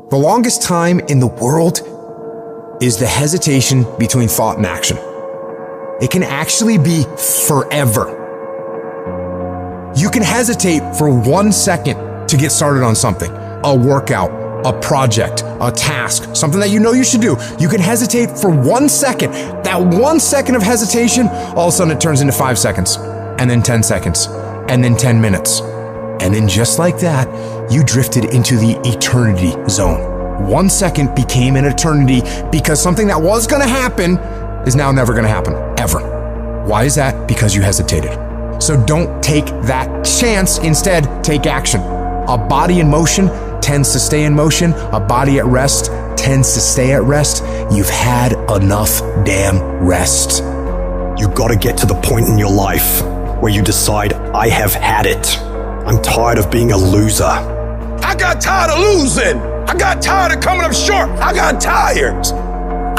The longest time in the world is the hesitation between thought and action. It can actually be forever. You can hesitate for 1 second to get started on something, a workout, a project, a task, something that you know you should do. You can hesitate for 1 second. That 1 second of hesitation, all of a sudden it turns into 5 seconds, and then 10 seconds, and then 10 minutes. And then just like that, you drifted into the eternity zone. 1 second became an eternity because something that was gonna happen is now never gonna happen, ever. Why is that? Because you hesitated. So don't take that chance. Instead, take action. A body in motion tends to stay in motion. A body at rest tends to stay at rest. You've had enough damn rest. You gotta get to the point in your life where you decide, I have had it. I'm tired of being a loser. I got tired of losing. I got tired of coming up short. I got tired.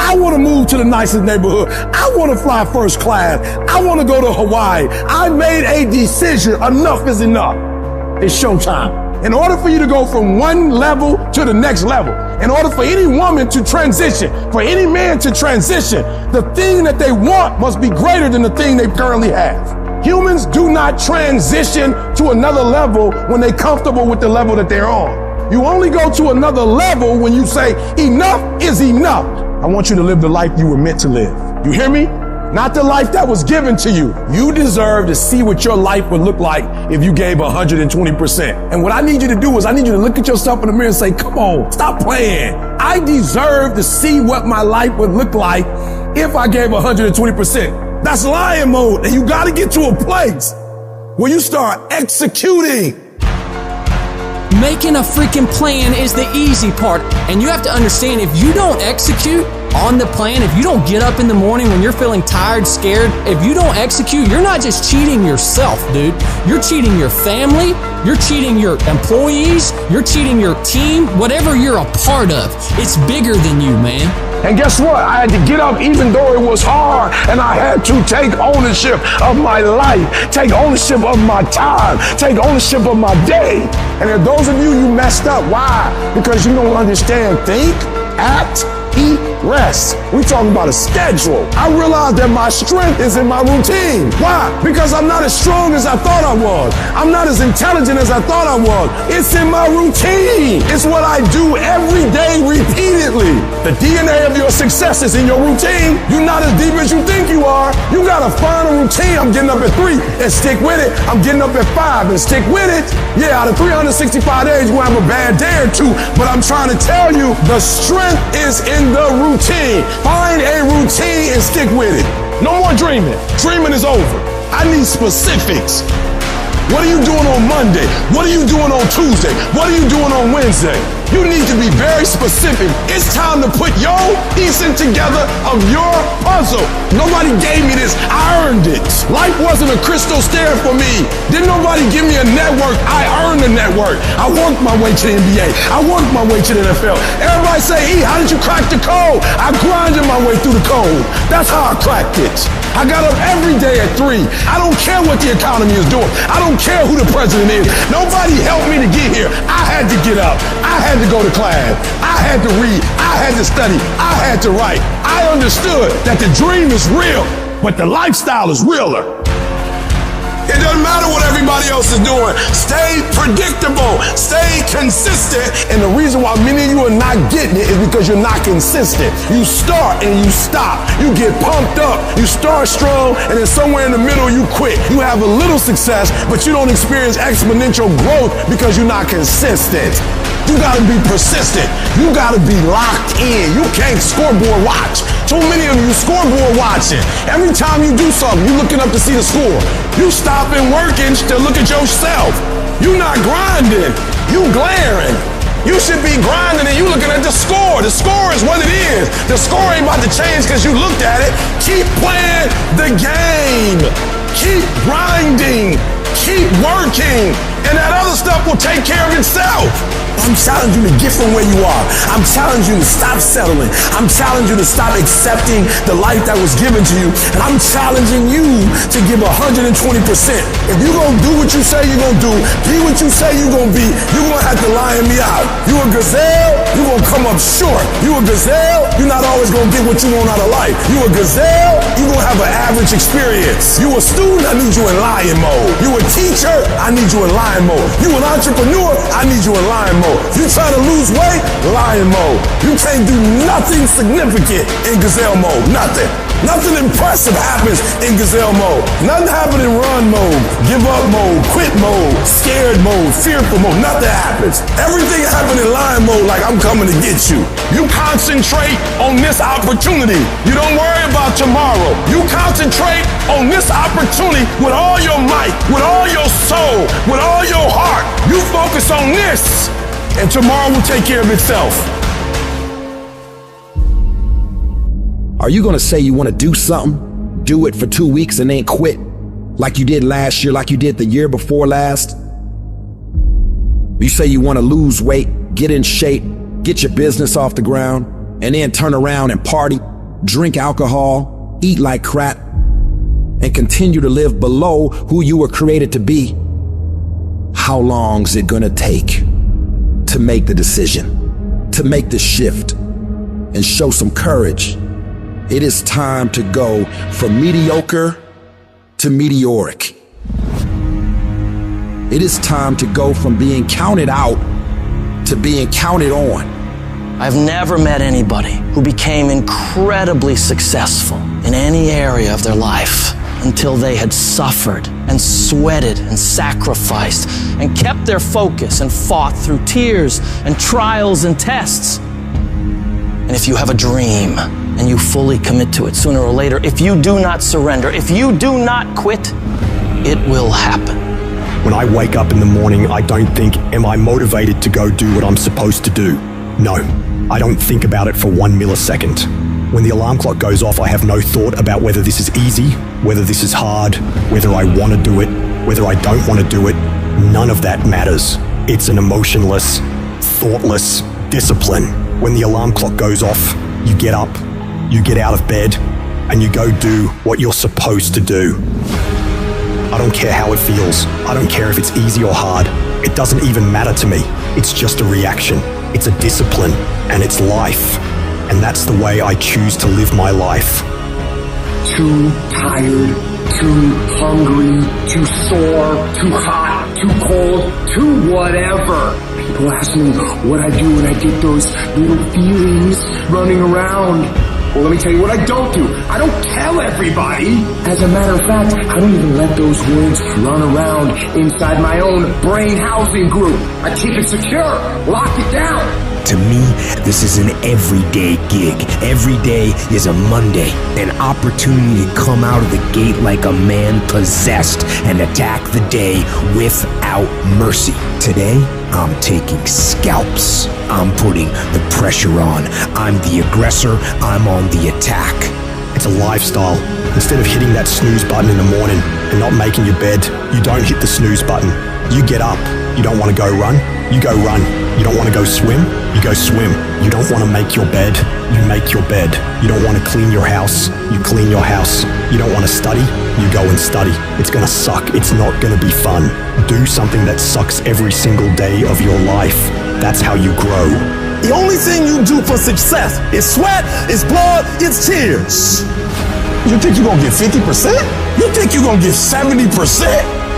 I want to move to the nicest neighborhood. I want to fly first class. I want to go to Hawaii. I made a decision. Enough is enough. It's showtime. In order for you to go from one level to the next level, in order for any woman to transition, for any man to transition, the thing that they want must be greater than the thing they currently have. Humans do not transition to another level when they're comfortable with the level that they're on. You only go to another level when you say, enough is enough. I want you to live the life you were meant to live. You hear me? Not the life that was given to you. You deserve to see what your life would look like if you gave 120%. And what I need you to do is I need you to look at yourself in the mirror and say, come on, stop playing. I deserve to see what my life would look like if I gave 120%. That's lion mode. And you got to get to a place where you start executing. Making a freaking plan is the easy part. And you have to understand, if you don't execute on the plan, if you don't get up in the morning when you're feeling tired, scared, if you don't execute, you're not just cheating yourself, dude. You're cheating your family, you're cheating your employees, you're cheating your team, whatever you're a part of. It's bigger than you, man. And guess what? I had to get up even though it was hard, and I had to take ownership of my life, take ownership of my time, take ownership of my day. And if those of you messed up, why? Because you don't understand think, act, eat, rest. We talking about a schedule. I realized that my strength is in my routine. Why? Because I'm not as strong as I thought I was. I'm not as intelligent as I thought I was. It's in my routine. It's what I do every day repeatedly. The DNA of your success is in your routine. You're not as deep as you think you are. You gotta find a routine. I'm getting up at 3 and stick with it. I'm getting up at 5 and stick with it. Yeah, out of 365 days, you're gonna have a bad day or two, but I'm trying to tell you, the strength is in the routine. Find a routine and stick with it. No more dreaming. Dreaming is over. I need specifics. What are you doing on Monday? What are you doing on Tuesday? What are you doing on Wednesday? You need to be very specific. It's time to put your piecing together of your puzzle. Nobody gave me this. I earned it. Life wasn't a crystal stair for me. Didn't nobody give me a network. I earned the network. I worked my way to the NBA. I worked my way to the NFL. Everybody say, E, how did you crack the code? I grinded my way through the code. That's how I cracked it. I got up every day at 3. I don't care what the economy is doing. I don't care who the president is. Nobody helped me to get here. I had to get up. I had to go to class. I had to read. I had to study. I had to write. I understood that the dream is real, but the lifestyle is realer. It doesn't matter what everybody else is doing. Stay predictable. Stay consistent. And the reason why many of you are not getting it is because you're not consistent. You start and you stop. You get pumped up. You start strong, and then somewhere in the middle you quit. You have a little success, but you don't experience exponential growth because you're not consistent. You gotta be persistent. You gotta be locked in. You can't scoreboard watch. Too many of you scoreboard watching. Every time you do something, you looking up to see the score. You stopping working to look at yourself. You not grinding. You glaring. You should be grinding and you looking at the score. The score is what it is. The score ain't about to change because you looked at it. Keep playing the game. Keep grinding. Keep working. and that other stuff will take care of itself. I'm challenging you to get from where you are. I'm challenging you to stop settling. I'm challenging you to stop accepting the life that was given to you. And I'm challenging you to give 120%. If you're going to do what you say you're going to do, be what you say you're going to be, you're going to have to lion me out. You a gazelle, you're going to come up short. You a gazelle, you're not always going to get what you want out of life. You a gazelle, you're going to have an average experience. You a student, I need you in lion mode. You a teacher, I need you in lion mode. You an entrepreneur, I need you in lion mode. You trying to lose weight? Lion mode. You can't do nothing significant in gazelle mode. Nothing. Nothing impressive happens in gazelle mode. Nothing happens in run mode, give up mode, quit mode, scared mode, fearful mode. Nothing happens. Everything happens in lion mode like I'm coming to get you. You concentrate on this opportunity. You don't worry about tomorrow. You concentrate on this opportunity with all your might, with all your soul, with all your heart. You focus on this, and tomorrow will take care of itself. Are you gonna say you wanna do something, do it for 2 weeks and then quit? Like you did last year, like you did the year before last? You say you wanna lose weight, get in shape, get your business off the ground, and then turn around and party, drink alcohol, eat like crap, and continue to live below who you were created to be. How long's it gonna take to make the decision, to make the shift, and show some courage? It is time to go from mediocre to meteoric. It is time to go from being counted out to being counted on. I've never met anybody who became incredibly successful in any area of their life until they had suffered and sweated and sacrificed and kept their focus and fought through tears and trials and tests. And if you have a dream and you fully commit to it, sooner or later, if you do not surrender, if you do not quit, it will happen. When I wake up in the morning, I don't think, am I motivated to go do what I'm supposed to do? No, I don't think about it for 1 millisecond. When the alarm clock goes off, I have no thought about whether this is easy, whether this is hard, whether I want to do it, whether I don't want to do it. None of that matters. It's an emotionless, thoughtless discipline. When the alarm clock goes off, you get up, you get out of bed, and you go do what you're supposed to do. I don't care how it feels. I don't care if it's easy or hard. It doesn't even matter to me. It's just a reaction. It's a discipline, and it's life. And that's the way I choose to live my life. Too tired, too hungry, too sore, too hot, too cold, too whatever. People ask me what I do when I get those little feelings running around. Well, let me tell you what I don't do. I don't tell everybody. As a matter of fact, I don't even let those words run around inside my own brain housing group. I keep it secure, lock it down. To me, this is an everyday gig. Every day is a Monday, an opportunity to come out of the gate like a man possessed and attack the day without mercy. Today, I'm taking scalps. I'm putting the pressure on. I'm the aggressor. I'm on the attack. It's a lifestyle. Instead of hitting that snooze button in the morning and not making your bed, you don't hit the snooze button. You get up. You don't want to go run? You go run. You don't want to go swim? You go swim. You don't want to make your bed? You make your bed. You don't want to clean your house? You clean your house. You don't want to study? You go and study. It's going to suck. It's not going to be fun. Do something that sucks every single day of your life. That's how you grow. The only thing you do for success is sweat, it's blood, it's tears. You think you're gonna get 50%? You think you're gonna get 70%?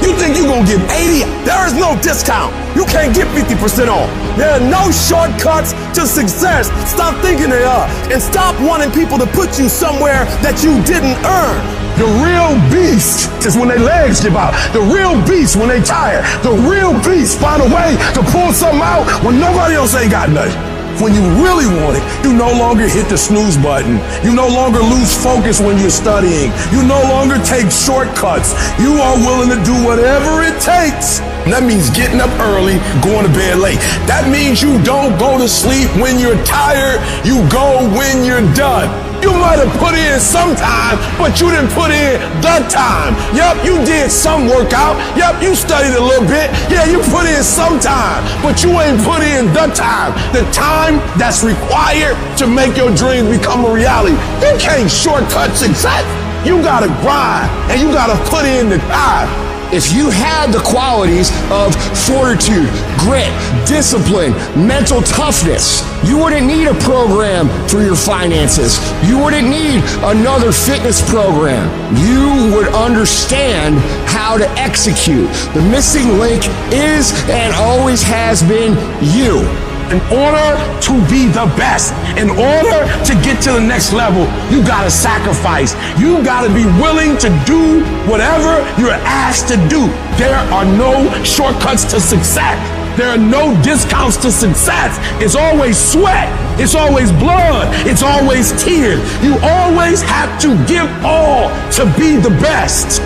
You think you're gonna get 80? There is no discount. You can't get 50% off. There are no shortcuts to success. Stop thinking they are. And stop wanting people to put you somewhere that you didn't earn. The real beast is when their legs give out. The real beast when they tired. The real beast find a way to pull something out when nobody else ain't got nothing. When you really want it, you no longer hit the snooze button. You no longer lose focus when you're studying. You no longer take shortcuts. You are willing to do whatever it takes. And that means getting up early, going to bed late. That means you don't go to sleep when you're tired. You go when you're done. You might have put in some time, but you didn't put in the time. Yep, you did some workout. Yep, you studied a little bit. Yeah, you put in some time, but you ain't put in the time. The time that's required to make your dreams become a reality. You can't shortcut success. You gotta grind, and you gotta put in the time. If you had the qualities of fortitude, grit, discipline, mental toughness, you wouldn't need a program for your finances. You wouldn't need another fitness program. You would understand how to execute. The missing link is and always has been you. In order to be the best, in order to get to the next level, you gotta sacrifice. You gotta be willing to do whatever you're asked to do. There are no shortcuts to success. There are no discounts to success. It's always sweat. It's always blood. It's always tears. You always have to give all to be the best.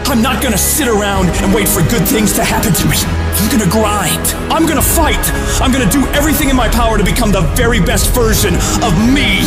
I'm not gonna sit around and wait for good things to happen to me. I'm gonna grind. I'm gonna fight. I'm gonna do everything in my power to become the very best version of me.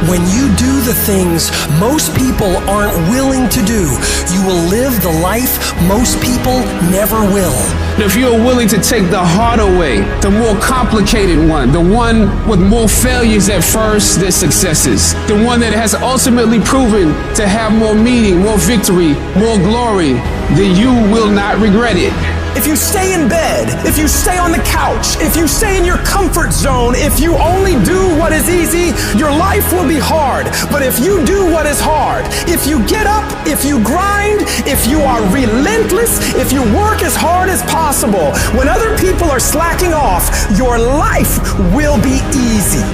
When you do the things most people aren't willing to do, you will live the life most people never will. If you're willing to take the harder way, the more complicated one, the one with more failures at first than successes, the one that has ultimately proven to have more meaning, more victory, more glory, then you will not regret it. If you stay in bed, if you stay on the couch, if you stay in your comfort zone, if you only do what is easy, your life will be hard. But if you do what is hard, if you get up, if you grind, if you are relentless, if you work as hard as possible, when other people are slacking off, your life will be easy.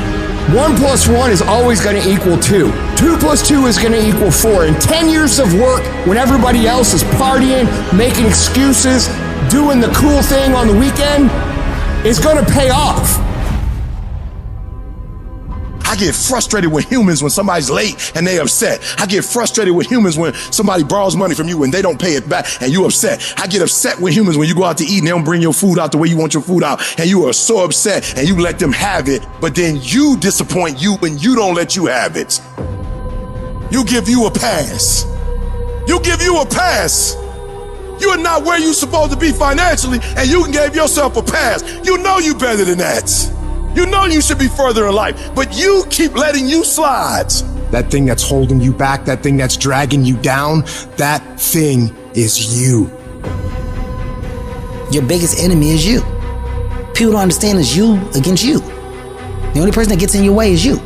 1 + 1 is always going to equal 2. 2 + 2 is going to equal 4. And 10 years of work when everybody else is partying, making excuses, doing the cool thing on the weekend is going to pay off. I get frustrated with humans when somebody's late and they upset. I get frustrated with humans when somebody borrows money from you and they don't pay it back and you upset. I get upset with humans when you go out to eat and they don't bring your food out the way you want your food out and you are so upset and you let them have it, but then you disappoint you when you don't let you have it. You give you a pass. You give you a pass. You are not where you're supposed to be financially and you can give yourself a pass. You know you better than that. You know you should be further in life, but you keep letting you slide. That thing that's holding you back, that thing that's dragging you down, that thing is you. Your biggest enemy is you. People don't understand it's you against you. The only person that gets in your way is you.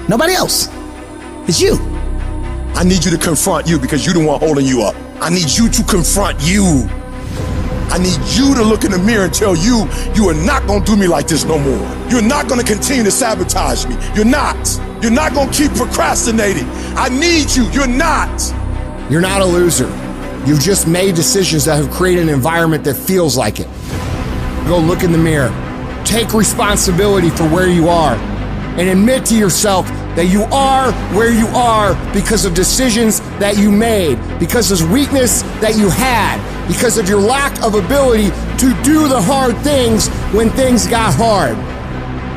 Nobody else. It's you. I need you to confront you because you're the one holding you up. I need you to confront you. I need you to look in the mirror and tell you, you are not gonna do me like this no more. You're not gonna continue to sabotage me. You're not. You're not gonna keep procrastinating. I need you. You're not. You're not a loser. You've just made decisions that have created an environment that feels like it. Go look in the mirror. Take responsibility for where you are and admit to yourself that you are where you are because of decisions that you made, because of weakness that you had, because of your lack of ability to do the hard things when things got hard.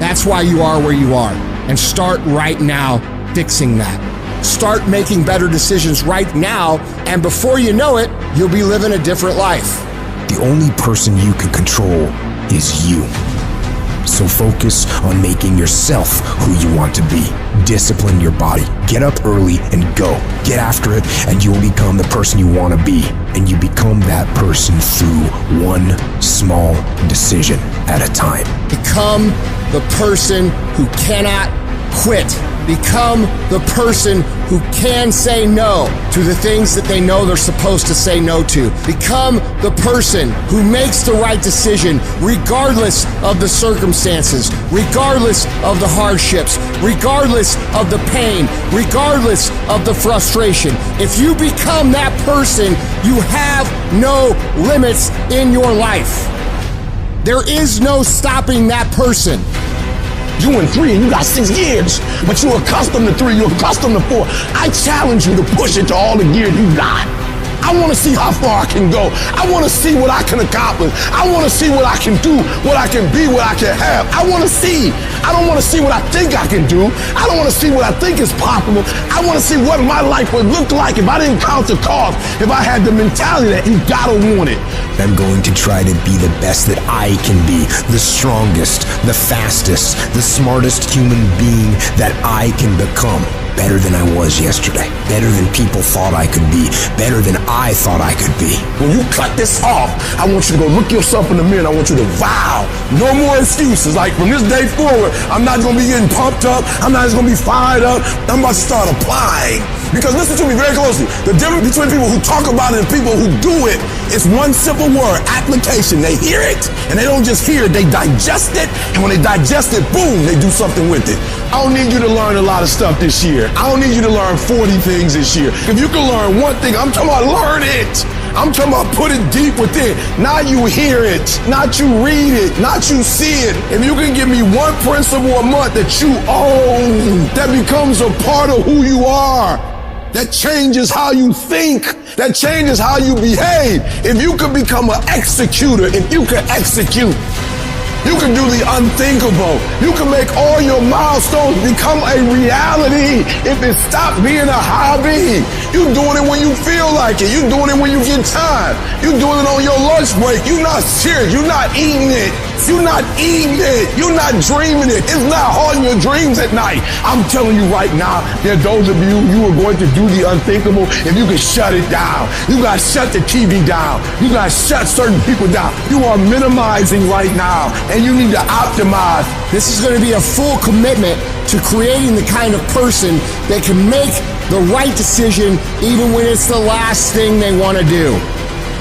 That's why you are where you are. And start right now fixing that. Start making better decisions right now, and before you know it, you'll be living a different life. The only person you can control is you. So focus on making yourself who you want to be. Discipline your body. Get up early and go. Get after it, and you will become the person you want to be. And you become that person through one small decision at a time. Become the person who cannot quit. Become the person who can say no to the things that they know they're supposed to say no to. Become the person who makes the right decision regardless of the circumstances, regardless of the hardships, regardless of the pain, regardless of the frustration. If you become that person, you have no limits in your life. There is no stopping that person. You in 3 and you got 6 gears, but you're accustomed to 3, you're accustomed to 4. I challenge you to push it to all the gears you got. I want to see how far I can go. I want to see what I can accomplish. I want to see what I can do, what I can be, what I can have. I want to see. I don't want to see what I think I can do. I don't want to see what I think is possible. I want to see what my life would look like if I didn't count the cost, if I had the mentality that you gotta want it. I'm going to try to be the best that I can be, the strongest, the fastest, the smartest human being that I can become. Better than I was yesterday. Better than people thought I could be. Better than I thought I could be. When you cut this off, I want you to go look yourself in the mirror and I want you to vow. No more excuses. Like from this day forward, I'm not going to be getting pumped up. I'm not just going to be fired up. I'm about to start applying. Because listen to me very closely. The difference between people who talk about it and people who do it is one simple word, application. They hear it and they don't just hear it, they digest it. And when they digest it, boom, they do something with it. I don't need you to learn a lot of stuff this year. I don't need you to learn 40 things this year. If you can learn one thing, I'm talking about learn it. I'm talking about put it deep within. Not you hear it, not you read it, not you see it. If you can give me one principle a month that you own, that becomes a part of who you are, that changes how you think, that changes how you behave. If you could become an executor, if you could execute, you can do the unthinkable. You can make all your milestones become a reality if it stops being a hobby. You're doing it when you feel like it. You're doing it when you get time. You're doing it on your lunch break. You're not serious. You're not eating it. You're not eating it. You're not dreaming it. It's not haunting your dreams at night. I'm telling you right now, there are those of you are going to do the unthinkable if you can shut it down. You got to shut the TV down. You got to shut certain people down. You are minimizing right now. And you need to optimize. This is going to be a full commitment to creating the kind of person that can make the right decision even when it's the last thing they want to do.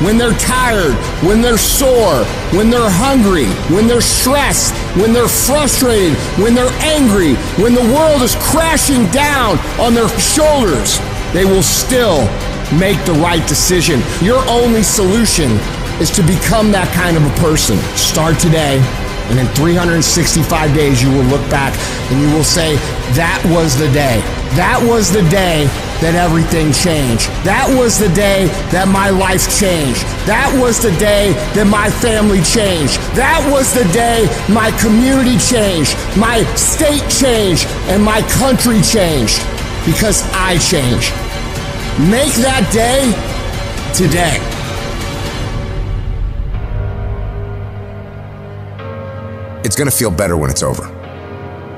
When they're tired, when they're sore, when they're hungry, when they're stressed, when they're frustrated, when they're angry, when the world is crashing down on their shoulders, they will still make the right decision. Your only solution is to become that kind of a person. Start today. And in 365 days, you will look back and you will say, that was the day. That was the day that everything changed. That was the day that my life changed. That was the day that my family changed. That was the day my community changed, my state changed, and my country changed. Because I changed. Make that day today. It's gonna feel better when it's over.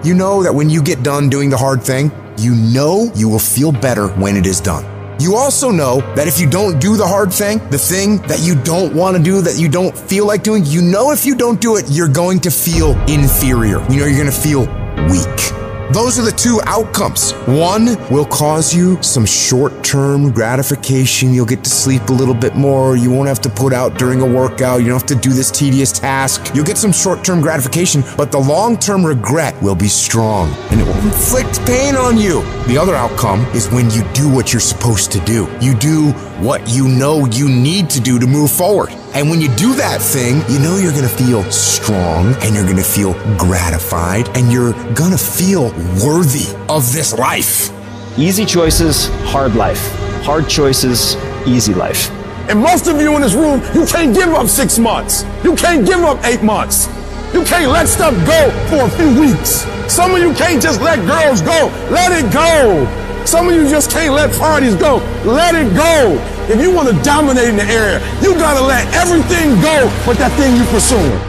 You know that when you get done doing the hard thing, you know you will feel better when it is done. You also know that if you don't do the hard thing, the thing that you don't want to do, that you don't feel like doing, you know if you don't do it, you're going to feel inferior. You know you're gonna feel weak. Those are the two outcomes. One will cause you some short-term gratification. You'll get to sleep a little bit more. You won't have to put out during a workout. You don't have to do this tedious task. You'll get some short-term gratification, but the long-term regret will be strong and it will inflict pain on you. The other outcome is when you do what you're supposed to do. You do what you know you need to do to move forward. And when you do that thing, you know you're gonna feel strong and you're gonna feel gratified and you're gonna feel worthy of this life. Easy choices, hard life. Hard choices, easy life. And most of you in this room, you can't give up 6 months. You can't give up 8 months. You can't let stuff go for a few weeks. Some of you can't just let girls go. Let it go. Some of you just can't let parties go. Let it go. If you want to dominate in the area, you gotta let everything go but that thing you're pursuing.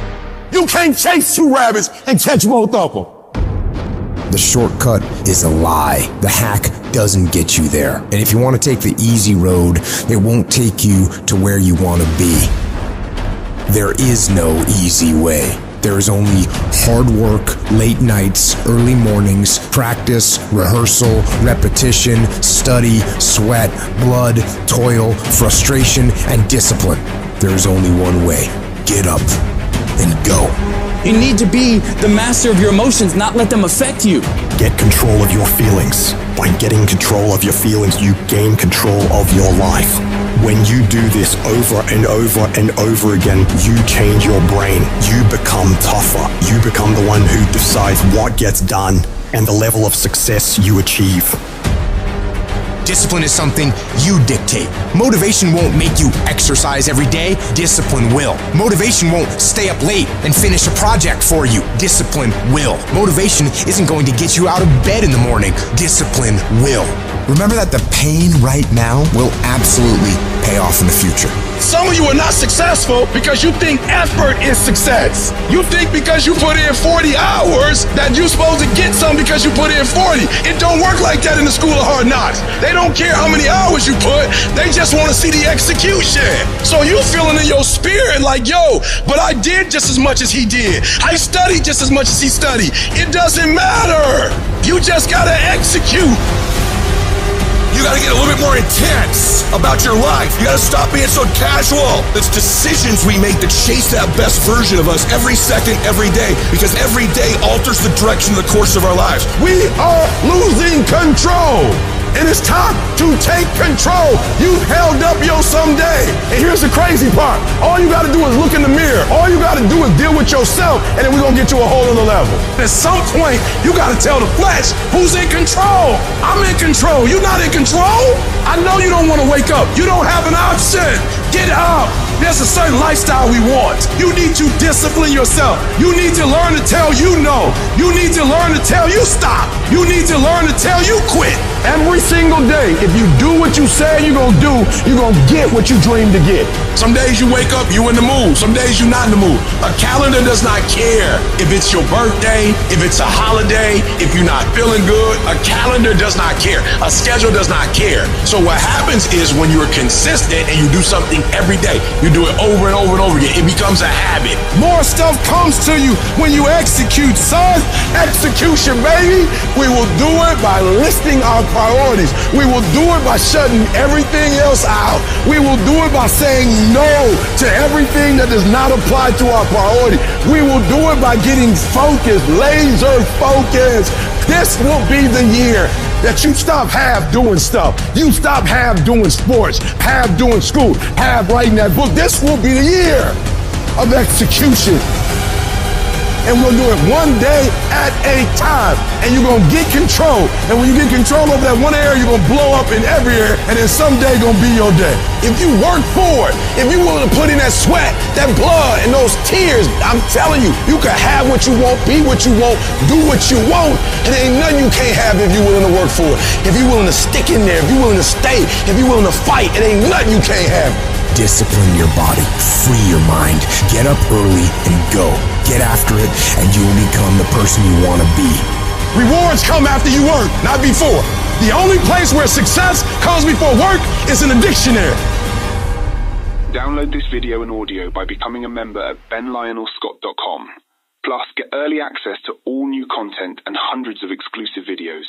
You can't chase 2 rabbits and catch both of them. The shortcut is a lie. The hack doesn't get you there. And if you want to take the easy road, it won't take you to where you want to be. There is no easy way. There is only hard work, late nights, early mornings, practice, rehearsal, repetition, study, sweat, blood, toil, frustration, and discipline. There is only one way. Get up and go. You need to be the master of your emotions, not let them affect you. Get control of your feelings. By getting control of your feelings, you gain control of your life. When you do this over and over and over again, you change your brain. You become tougher. You become the one who decides what gets done and the level of success you achieve. Discipline is something you dictate. Motivation won't make you exercise every day. Discipline will. Motivation won't stay up late and finish a project for you. Discipline will. Motivation isn't going to get you out of bed in the morning. Discipline will. Remember that the pain right now will absolutely pay off in the future. Some of you are not successful because you think effort is success. You think because you put in 40 hours that you're supposed to get some because you put in 40. It don't work like that in the school of hard knocks. They don't care how many hours you put. They just want to see the execution. So you feeling in your spirit like, yo, but I did just as much as he did. I studied just as much as he studied. It doesn't matter. You just got to execute. You gotta get a little bit more intense about your life. You gotta stop being so casual. It's decisions we make that chase that best version of us every second, every day, because every day alters the direction of the course of our lives. We are losing control. And it's time to take control. You've held up your someday. And here's the crazy part. All you gotta do is look in the mirror. All you gotta do is deal with yourself, and then we're gonna get to a whole other level. At some point, you gotta tell the flesh who's in control. I'm in control. You're not in control. I know you don't wanna wake up. You don't have an option. Get up. There's a certain lifestyle we want. You need to discipline yourself. You need to learn to tell you no. You need to learn to tell you stop. You need to learn to tell you quit. Every single day, if you do what you say you're gonna do, you're gonna get what you dream to get. Some days you wake up, you in the mood. Some days you're not in the mood. A calendar does not care if it's your birthday, if it's a holiday, if you're not feeling good. A calendar does not care. A schedule does not care. So what happens is when you're consistent and you do something every day, you do it over and over and over again, it becomes a habit. More stuff comes to you when you execute, son. Execution, baby. We will do it by listing our priorities. We will do it by shutting everything else out. We will do it by saying no to everything that does not apply to our priority. We will do it by getting focused, laser focused. This will be the year that you stop half doing stuff. You stop half doing sports, half doing school, half writing that book. This will be the year of execution. And we'll do it one day at a time. And you're gonna get control. And when you get control over that one area, you're gonna blow up in every area, and then someday gonna be your day. If you work for it, if you're willing to put in that sweat, that blood, and those tears, I'm telling you, you can have what you want, be what you want, do what you want, and there ain't nothing you can't have if you're willing to work for it. If you're willing to stick in there, if you're willing to stay, if you're willing to fight, it ain't nothing you can't have. Discipline your body, free your mind, get up early and go. Get after it, and you will become the person you want to be. Rewards come after you work, not before. The only place where success comes before work is in a dictionary. Download this video and audio by becoming a member at benlionelscott.com. Plus, get early access to all new content and hundreds of exclusive videos.